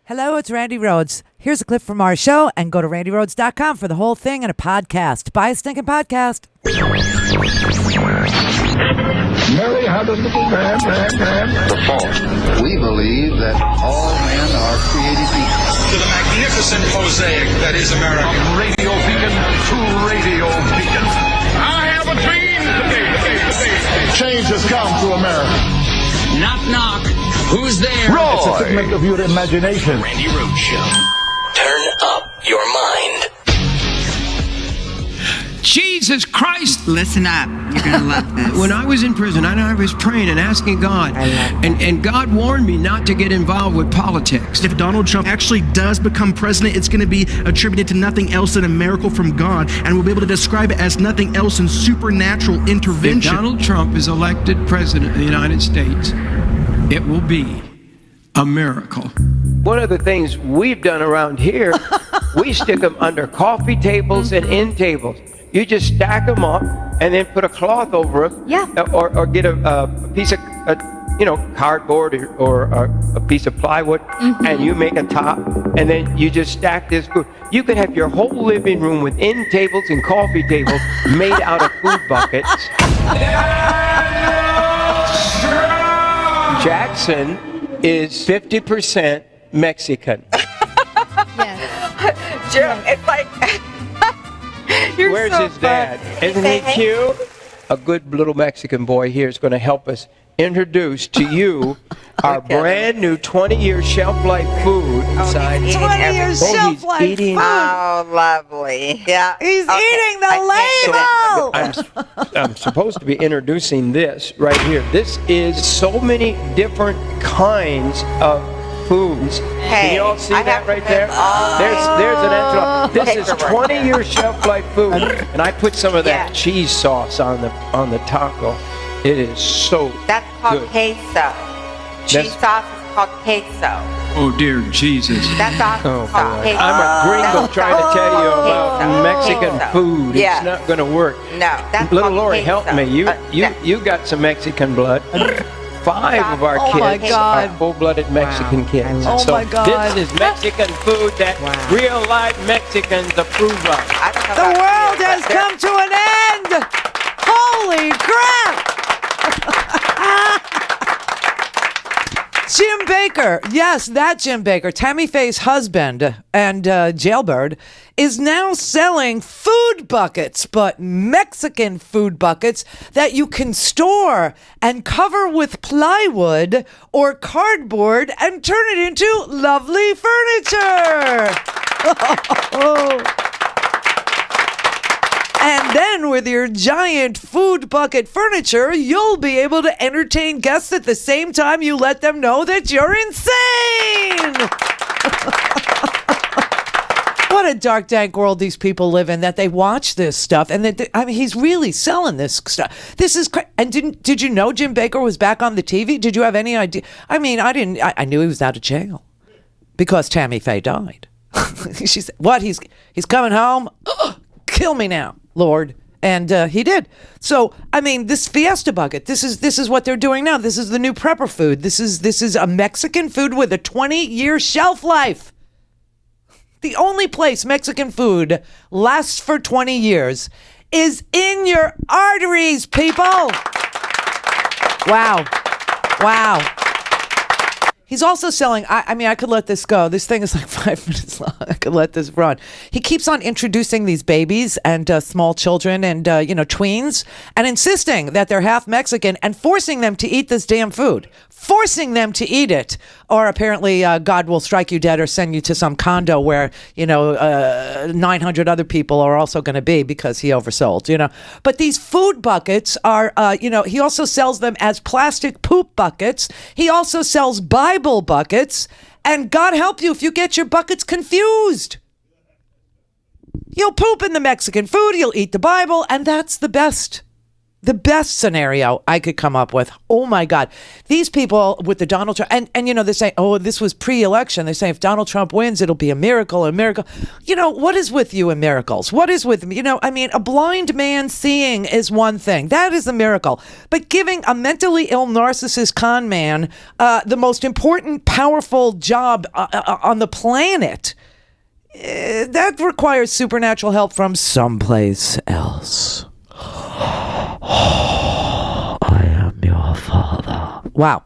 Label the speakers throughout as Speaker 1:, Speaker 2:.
Speaker 1: Hello, it's Randi Rhodes. Here's a clip from our show, and go to randyrhodes.com for the whole thing and a podcast. Buy a stinking podcast.
Speaker 2: Mary had a little lamb. The fourth, we believe that all men are created equal.
Speaker 3: To the magnificent mosaic that is America.
Speaker 4: From radio beacon to radio beacon.
Speaker 3: I have a dream today.
Speaker 2: Change has come to America.
Speaker 5: Knock, knock. Who's there?
Speaker 4: It's a figment of your imagination.
Speaker 5: Randi Rhodes Show. Turn up your mind.
Speaker 6: Jesus Christ.
Speaker 7: Listen up. You're going to love this.
Speaker 6: When I was in prison, I was praying and asking God. And God warned me not to get involved with politics.
Speaker 8: If Donald Trump actually does become president, it's going to be attributed to nothing else than a miracle from God. And we'll be able to describe it as nothing else than supernatural intervention.
Speaker 6: If Donald Trump is elected president of the United States, it will be a miracle.
Speaker 9: One of the things we've done around here, we stick them under coffee tables and end tables. You just stack them up and then put a cloth over them.
Speaker 10: Yeah.
Speaker 9: Or get a piece of, cardboard or a piece of plywood, and you make a top, and then you just stack this food. You could have your whole living room with end tables and coffee tables made out of food buckets. Jackson is 50% Mexican.
Speaker 10: Yes. Jim, it's like you're
Speaker 9: Where's
Speaker 10: so
Speaker 9: his dad?
Speaker 10: fun.
Speaker 9: Isn't he cute? A good little Mexican boy here is going to help us introduce to you our brand new 20-year shelf life food.
Speaker 10: Oh,
Speaker 1: 20-year shelf life food.
Speaker 10: Oh, lovely. Yeah.
Speaker 1: He's eating the label.
Speaker 9: I'm supposed to be introducing this right here. This is so many different kinds of foods. Can you all see that right there? There's an enchilada. This is 20-year shelf life food, and I put some of that cheese sauce on the taco. It is so
Speaker 10: That's called
Speaker 9: good.
Speaker 10: queso. Cheese sauce is called queso.
Speaker 6: Oh, dear Jesus.
Speaker 10: That's also
Speaker 9: Oh,
Speaker 10: called
Speaker 9: boy.
Speaker 10: queso.
Speaker 9: I'm a gringo
Speaker 10: That's
Speaker 9: trying to tell you about
Speaker 10: queso.
Speaker 9: Mexican
Speaker 10: Queso.
Speaker 9: food.
Speaker 10: Yeah.
Speaker 9: It's not going to work.
Speaker 10: No, that's
Speaker 9: Little
Speaker 10: called
Speaker 9: Lori,
Speaker 10: queso.
Speaker 9: help me. You got some Mexican blood. 5 of our
Speaker 1: Oh, my
Speaker 9: kids
Speaker 1: God.
Speaker 9: are full-blooded Mexican kids.
Speaker 1: Oh,
Speaker 9: so
Speaker 1: my God.
Speaker 9: This is Mexican food that real-life Mexicans approve of.
Speaker 10: I don't know
Speaker 1: The
Speaker 10: about
Speaker 1: world
Speaker 10: you,
Speaker 1: has
Speaker 10: but
Speaker 1: come to an end. Holy crap. Jim Bakker, yes, that Jim Bakker, Tammy Faye's husband and jailbird, is now selling food buckets, but Mexican food buckets that you can store and cover with plywood or cardboard and turn it into lovely furniture. And then with your giant food bucket furniture, you'll be able to entertain guests at the same time you let them know that you're insane. What a dark, dank world these people live in, that they watch this stuff. And that he's really selling this stuff. This is crazy. And did you know Jim Bakker was back on the TV? Did you have any idea? I mean, I didn't. I knew he was out of jail because Tammy Faye died. She said, what? He's coming home? Kill me now, Lord. And he did. So, I mean, this Fiesta bucket, this is what they're doing now. This is the new prepper food. This is a Mexican food with a 20-year shelf life. The only place Mexican food lasts for 20 years is in your arteries, people. Wow. He's also selling, I mean, I could let this go. This thing is like 5 minutes long. I could let this run. He keeps on introducing these babies and small children and, tweens and insisting that they're half Mexican and forcing them to eat this damn food. Forcing them to eat it. Or apparently God will strike you dead or send you to some condo where, 900 other people are also going to be because he oversold, But these food buckets are, he also sells them as plastic poop buckets. He also sells Bible buckets. And God help you if you get your buckets confused. You'll poop in the Mexican food, you'll eat the Bible, and that's the best The best scenario I could come up with. Oh my God. These people with the Donald Trump, and they say, oh, this was pre-election. They say if Donald Trump wins, it'll be a miracle, a miracle. What is with you and miracles? What is with, a blind man seeing is one thing. That is a miracle. But giving a mentally ill narcissist con man the most important, powerful job on the planet, that requires supernatural help from someplace else. I am your father. Wow.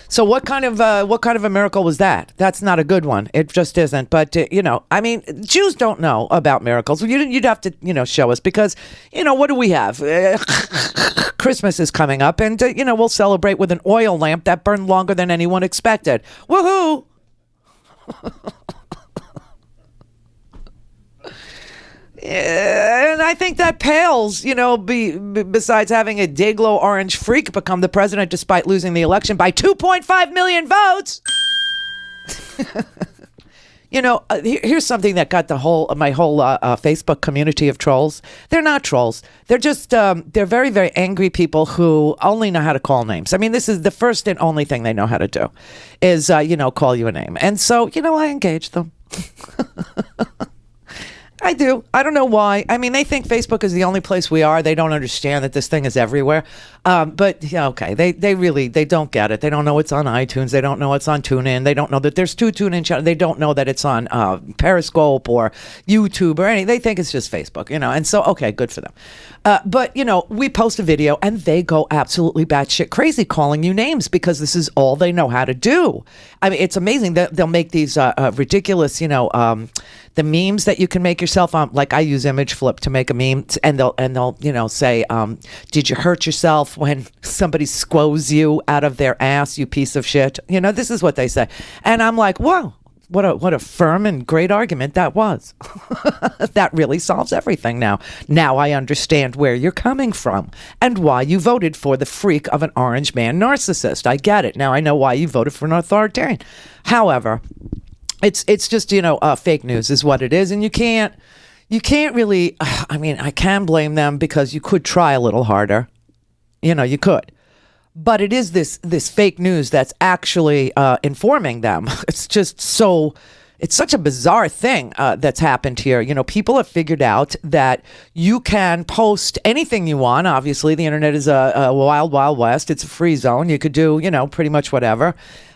Speaker 1: So what kind of a miracle was that? That's not a good one. It just isn't. But Jews don't know about miracles. You'd have to show us, because what do we have? Christmas is coming up, and we'll celebrate with an oil lamp that burned longer than anyone expected. Woohoo! And I think that pales, besides having a day-glow orange freak become the president despite losing the election by 2.5 million votes. Here's something that got my whole Facebook community of trolls. They're not trolls. They're just, they're very, very angry people who only know how to call names. I mean, this is the first and only thing they know how to do is, call you a name. And so, I engage them. I do. I don't know why. I mean, they think Facebook is the only place we are. They don't understand that this thing is everywhere. But yeah, okay. They don't get it. They don't know it's on iTunes. They don't know it's on TuneIn. They don't know that there's 2 TuneIn channels. They don't know that it's on Periscope or YouTube or anything. They think it's just Facebook, And so, okay, good for them. But, we post a video and they go absolutely batshit crazy calling you names because this is all they know how to do. I mean, it's amazing that they'll make these ridiculous, the memes that you can make yourself. Like I use Image Flip to make a meme, and they'll say, "Did you hurt yourself when somebody squoze you out of their ass, you piece of shit?" This is what they say, and I'm like, "Wow, what a firm and great argument that was." That really solves everything now. Now I understand where you're coming from and why you voted for the freak of an orange man narcissist. I get it now. I know why you voted for an authoritarian. However, it's just fake news is what it is, and you can't really. I mean, I can blame them because you could try a little harder. You could, but it is this fake news that's actually informing them. It's just so. It's such a bizarre thing that's happened here. People have figured out that you can post anything you want. Obviously, the internet is a wild, wild west. It's a free zone. You could do pretty much whatever,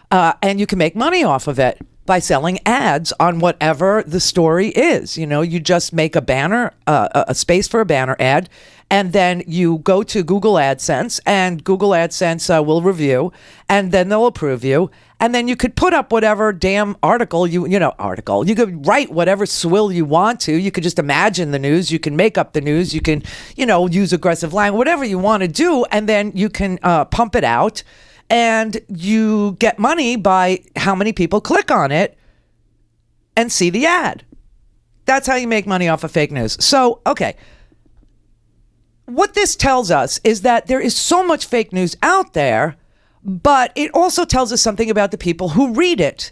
Speaker 1: and you can make money off of it by selling ads on whatever the story is. You just make a banner, a space for a banner ad, and then you go to Google AdSense, and Google AdSense will review, and then they'll approve you, and then you could put up whatever damn article you could write whatever swill you want to. You could just imagine the news. You can make up the news. You can, use aggressive language, whatever you want to do, and then you can pump it out. And you get money by how many people click on it and see the ad. That's how you make money off of fake news. So, okay. What this tells us is that there is so much fake news out there, but it also tells us something about the people who read it.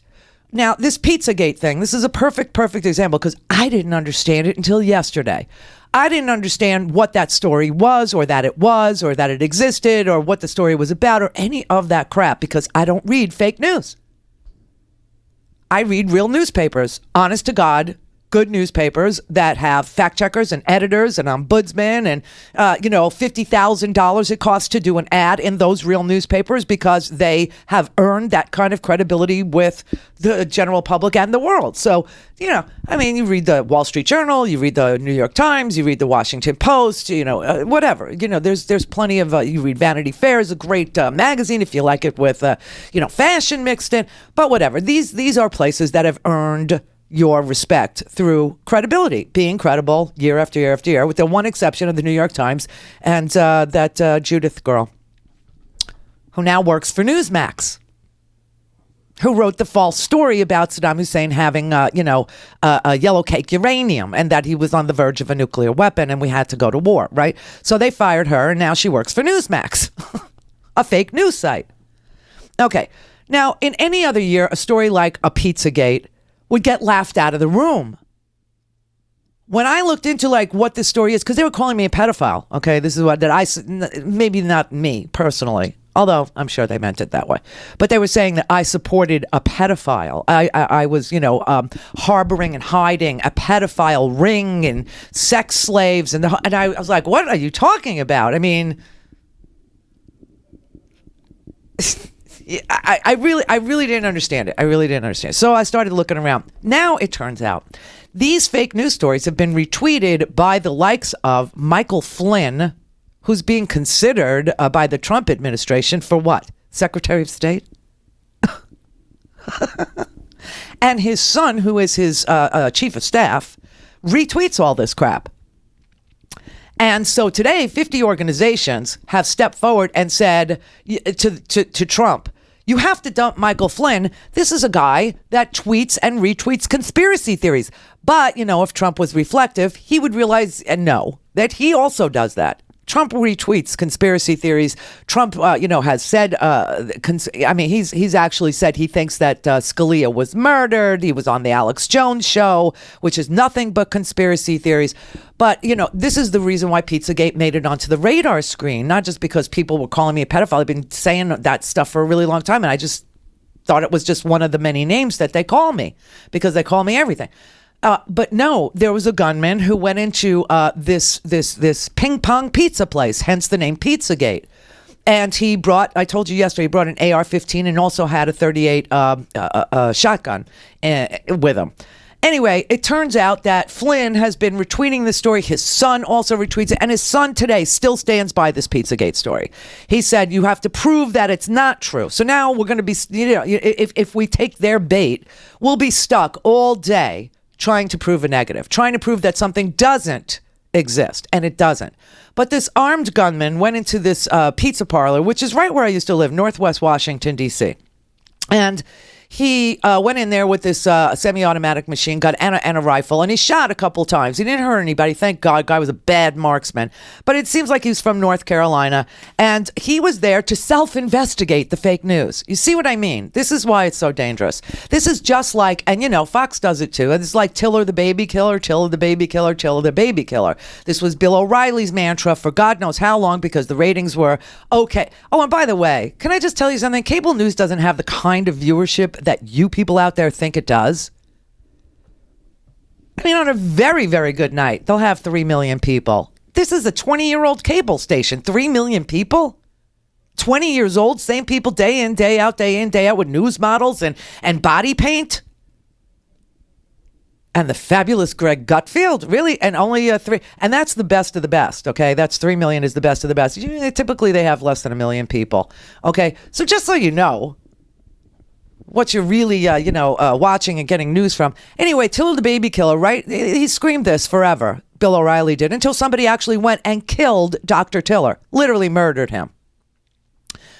Speaker 1: Now, this Pizzagate thing, this is a perfect example because I didn't understand it until yesterday. I didn't understand what that story was or that it existed or what the story was about or any of that crap because I don't read fake news. I read real newspapers, honest to God, good newspapers that have fact checkers and editors and ombudsman and, $50,000 it costs to do an ad in those real newspapers because they have earned that kind of credibility with the general public and the world. So, you read the Wall Street Journal, you read the New York Times, you read the Washington Post, whatever. There's plenty of, you read Vanity Fair is a great magazine if you like it with, fashion mixed in, but whatever. These are places that have earned your respect through credibility, being credible year after year after year, with the one exception of the New York Times and that Judith girl who now works for Newsmax, who wrote the false story about Saddam Hussein having, a yellow cake uranium and that he was on the verge of a nuclear weapon and we had to go to war, right? So they fired her and now she works for Newsmax, a fake news site. Okay, now in any other year, a story like a Pizzagate would get laughed out of the room. when I looked into like what this story is, because they were calling me a pedophile. Okay, this is maybe not me personally, although I'm sure they meant it that way. But they were saying that I supported a pedophile. I was, harboring and hiding a pedophile ring and sex slaves. And I was like, what are you talking about? I mean, I really didn't understand it. I really didn't understand it. So I started looking around. Now it turns out these fake news stories have been retweeted by the likes of Michael Flynn, who's being considered by the Trump administration for what? Secretary of State? And his son, who is his chief of staff, retweets all this crap. And so today, 50 organizations have stepped forward and said to Trump, you have to dump Michael Flynn. This is a guy that tweets and retweets conspiracy theories. But, if Trump was reflective, he would realize and know that he also does that. Trump retweets conspiracy theories. Trump, has said, he's actually said he thinks that Scalia was murdered. He was on the Alex Jones show, which is nothing but conspiracy theories. But, this is the reason why Pizzagate made it onto the radar screen, not just because people were calling me a pedophile. I've been saying that stuff for a really long time, and I just thought it was just one of the many names that they call me, because they call me everything. But no, there was a gunman who went into this ping pong pizza place, hence the name Pizzagate. And I told you yesterday, he brought an AR-15 and also had a .38 shotgun with him. Anyway, it turns out that Flynn has been retweeting the story. His son also retweets it. And his son today still stands by this Pizzagate story. He said, you have to prove that it's not true. So now we're going to be, if we take their bait, we'll be stuck all day trying to prove a negative, trying to prove that something doesn't exist, and it doesn't. But this armed gunman went into this pizza parlor, which is right where I used to live, Northwest Washington, D.C. And he went in there with this semi-automatic machine gun and a rifle, and he shot a couple times. He didn't hurt anybody. Thank God. Guy was a bad marksman. But it seems like he's from North Carolina, and he was there to self-investigate the fake news. You see what I mean? This is why it's so dangerous. This is just like, and Fox does it too. It's like Tiller the baby killer, Tiller the baby killer, Tiller the baby killer. This was Bill O'Reilly's mantra for God knows how long, because the ratings were okay. Oh, and by the way, can I just tell you something? Cable news doesn't have the kind of viewership that you people out there think it does. I mean, on a very, very good night, they'll have 3 million people. This is a 20-year-old cable station. 3 million people? 20 years old, same people day in, day out with news models and body paint? And the fabulous Greg Gutfeld, really? And only 3. And that's the best of the best, okay? That's 3 million is the best of the best. Typically, they have less than 1 million people, okay? So just so you know what you're really, watching and getting news from. Anyway, Tiller the baby killer, right? He screamed this forever. Bill O'Reilly did, until somebody actually went and killed Dr. Tiller, literally murdered him.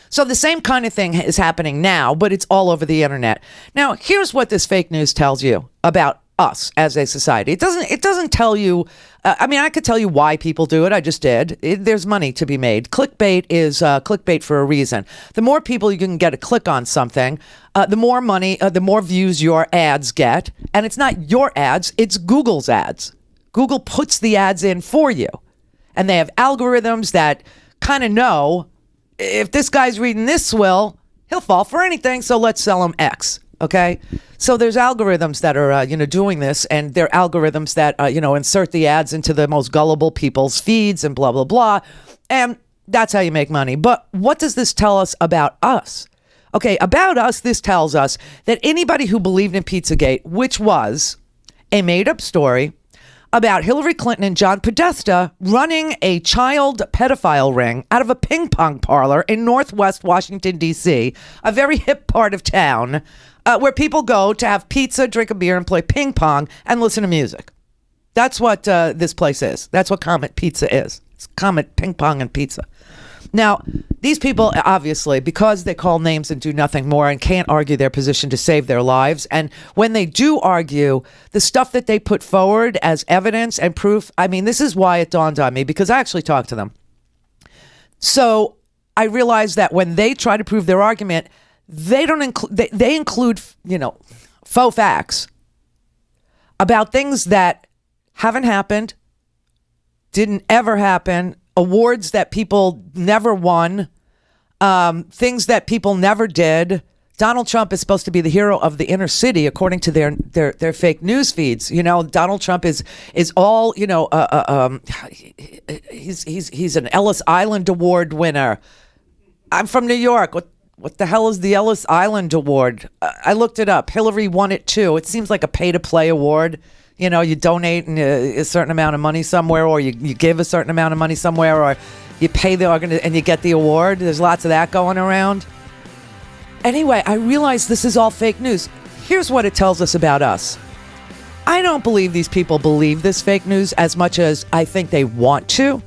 Speaker 1: So the same kind of thing is happening now, but it's all over the internet. Now, here's what this fake news tells you about us as a society. It doesn't tell you, I could tell you why people do it. I just did. There's money to be made. Clickbait is clickbait for a reason. The more people you can get a click on something, the more money, the more views your ads get. And it's not your ads, it's Google's ads. Google puts the ads in for you. And they have algorithms that kind of know, if this guy's reading this swill, he'll fall for anything, so let's sell him X. Okay, so there's algorithms that are, doing this, and they're algorithms that, insert the ads into the most gullible people's feeds and blah, blah, blah. And that's how you make money. But what does this tell us about us? Okay, about us, this tells us that anybody who believed in Pizzagate, which was a made-up story about Hillary Clinton and John Podesta running a child pedophile ring out of a ping pong parlor in Northwest Washington, D.C., a very hip part of town, where people go to have pizza, drink a beer, and play ping pong and listen to music. That's what this place is. That's what Comet Pizza is. It's Comet Ping Pong and Pizza. Now, these people, obviously, because they call names and do nothing more and can't argue their position to save their lives, and when they do argue, the stuff that they put forward as evidence and proof, this is why it dawned on me, because I actually talked to them. So I realized that when they try to prove their argument, they don't include, they include, faux facts about things that haven't happened, didn't ever happen, awards that people never won, things that people never did. Donald Trump is supposed to be the hero of the inner city, according to their fake news feeds. You know, Donald Trump is all, you know, he's an Ellis Island Award winner. I'm from New York. What the hell is the Ellis Island Award? I looked it up. Hillary won it too. It seems like a pay-to-play award. You know, you donate a certain amount of money somewhere, or you give a certain amount of money somewhere, or you pay the organization and you get the award. There's lots of that going around. Anyway, I realize this is all fake news. Here's what it tells us about us. I don't believe these people believe this fake news as much as I think they want to.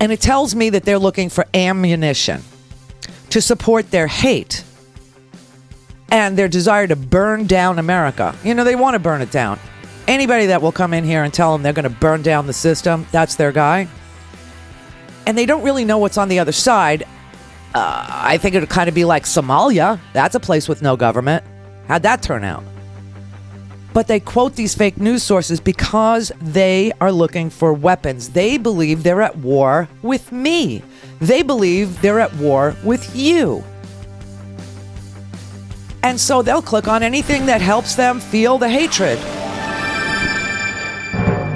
Speaker 1: And it tells me that they're looking for ammunition to support their hate and their desire to burn down America. You know, they want to burn it down. Anybody that will come in here and tell them they're going to burn down the system, that's their guy. And they don't really know what's on the other side. I think it would kind of be like Somalia. That's a place with no government. How'd that turn out? But they quote these fake news sources because they are looking for weapons. They believe they're at war with me. They believe they're at war with you. And so they'll click on anything that helps them feel the hatred.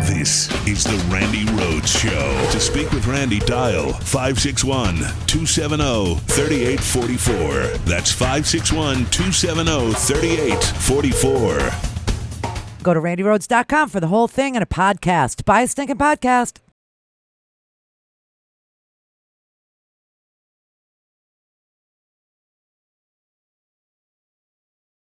Speaker 11: This is the Randi Rhodes Show. To speak with Randi, dial 561-270-3844. That's 561-270-3844.
Speaker 1: Go to randyrhodes.com for the whole thing and a podcast. Buy a stinking podcast.